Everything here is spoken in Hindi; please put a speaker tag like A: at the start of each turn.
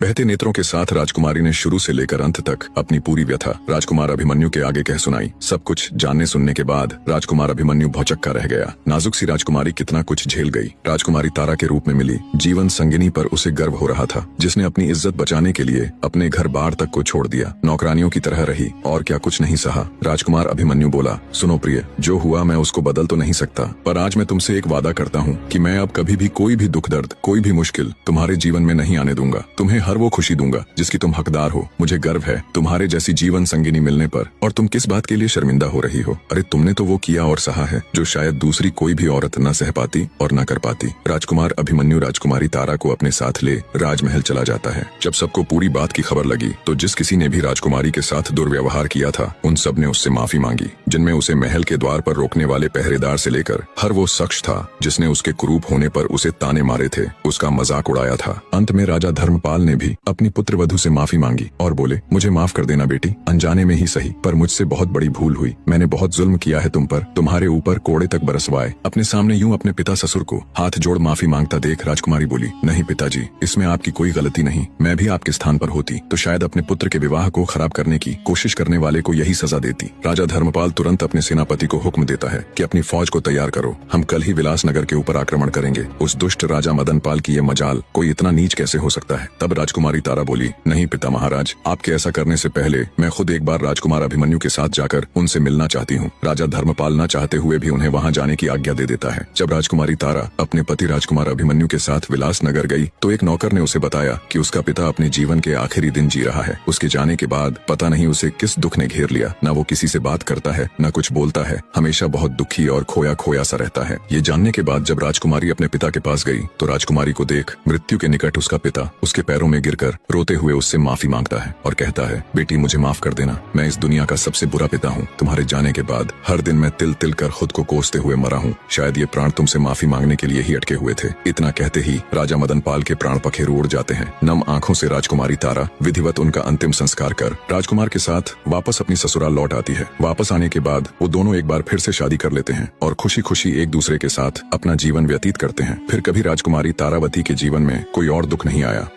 A: बहते नेत्रों के साथ राजकुमारी ने शुरू से लेकर अंत तक अपनी पूरी व्यथा राजकुमार अभिमन्यु के आगे कह सुनाई। सब कुछ जानने सुनने के बाद राजकुमार अभिमन्यु भौचक्का रह गया। नाजुक सी राजकुमारी कितना कुछ झेल गई। राजकुमारी तारा के रूप में मिली जीवन संगिनी पर उसे गर्व हो रहा था, जिसने अपनी इज्जत बचाने के लिए अपने घर बार तक को छोड़ दिया, नौकरानियों की तरह रही और क्या कुछ नहीं सहा। राजकुमार अभिमन्यु बोला, सुनो प्रिय, जो हुआ मैं उसको बदल तो नहीं सकता, पर आज मैं तुमसे एक वादा करता हूँ कि मैं अब कभी भी कोई भी दुख दर्द, कोई भी मुश्किल तुम्हारे जीवन में नहीं आने दूंगा। तुम्हें हर वो खुशी दूंगा जिसकी तुम हकदार हो। मुझे गर्व है तुम्हारे जैसी जीवन संगिनी मिलने पर। और तुम किस बात के लिए शर्मिंदा हो रही हो? अरे तुमने तो वो किया और सहा है जो शायद दूसरी कोई भी औरत न सह पाती और न कर पाती। राजकुमार अभिमन्यु राजकुमारी तारा को अपने साथ ले राजमहल चला जाता है। जब सबको पूरी बात की खबर लगी तो जिस किसी ने भी राजकुमारी के साथ दुर्व्यवहार किया था उन सब ने उससे माफी मांगी, जिनमें उसे महल के द्वार पर रोकने वाले पहरेदार से लेकर हर वो शख्स था जिसने उसके कुरूप होने पर उसे ताने मारे थे, उसका मजाक उड़ाया था। अंत में राजा धर्मपाल ने भी अपनी पुत्रवधू से माफी मांगी और बोले, मुझे माफ कर देना बेटी, अनजाने में ही सही, पर मुझसे बहुत बड़ी भूल हुई। मैंने बहुत जुल्म किया है तुम पर, तुम्हारे ऊपर कोड़े तक बरसवाए। अपने सामने यूं अपने पिता ससुर को हाथ जोड़ माफी मांगता देख राजकुमारी बोली, नहीं पिताजी, इसमें आपकी कोई गलती नहीं। मैं भी आपके स्थान पर होती तो शायद अपने पुत्र के विवाह को खराब करने की कोशिश करने वाले को यही सजा देती। राजा धर्मपाल तुरंत अपने सेनापति को हुक्म देता है कि अपनी फौज को तैयार करो, हम कल ही विलासनगर के ऊपर आक्रमण करेंगे। उस दुष्ट राजा मदनपाल की ये मजाल, कोई इतना नीच कैसे हो सकता है? तब राजकुमारी तारा बोली, नहीं पिता महाराज, आपके ऐसा करने से पहले मैं खुद एक बार राजकुमार अभिमन्यु के साथ जाकर उनसे मिलना चाहती हूँ। राजा धर्मपाल न चाहते हुए भी उन्हें वहाँ जाने की आज्ञा दे देता है। जब राजकुमारी तारा अपने पति राजकुमार अभिमन्यु के साथ विलासनगर गई तो एक नौकर ने उसे बताया कि उसका पिता अपने जीवन के आखिरी दिन जी रहा है। उसके जाने के बाद पता नहीं उसे किस दुख ने घेर लिया, न वो किसी से बात करता है न कुछ बोलता है, हमेशा बहुत दुखी और खोया खोया सा रहता है। ये जानने के बाद जब राजकुमारी अपने पिता के पास गई तो राजकुमारी को देख मृत्यु के निकट उसका पिता उसके पैरों में गिरकर रोते हुए उससे माफी मांगता है और कहता है, बेटी मुझे माफ कर देना, मैं इस दुनिया का सबसे बुरा पिता हूँ। तुम्हारे जाने के बाद हर दिन मैं तिल तिल कर खुद को कोसते हुए मरा हूँ। शायद ये प्राण तुमसे माफी मांगने के लिए ही अटके हुए थे। इतना कहते ही राजा मदनपाल के प्राण पखेरु उड़ जाते हैं। नम आंखों से राजकुमारी तारा विधिवत उनका अंतिम संस्कार कर राजकुमार के साथ वापस अपनी ससुराल लौट आती है। वापस आने के बाद वो दोनों एक बार फिर से शादी कर लेते हैं और खुशी खुशी एक दूसरे के साथ अपना जीवन व्यतीत करते हैं। फिर कभी राजकुमारी तारावती के जीवन में कोई और दुख नहीं आया।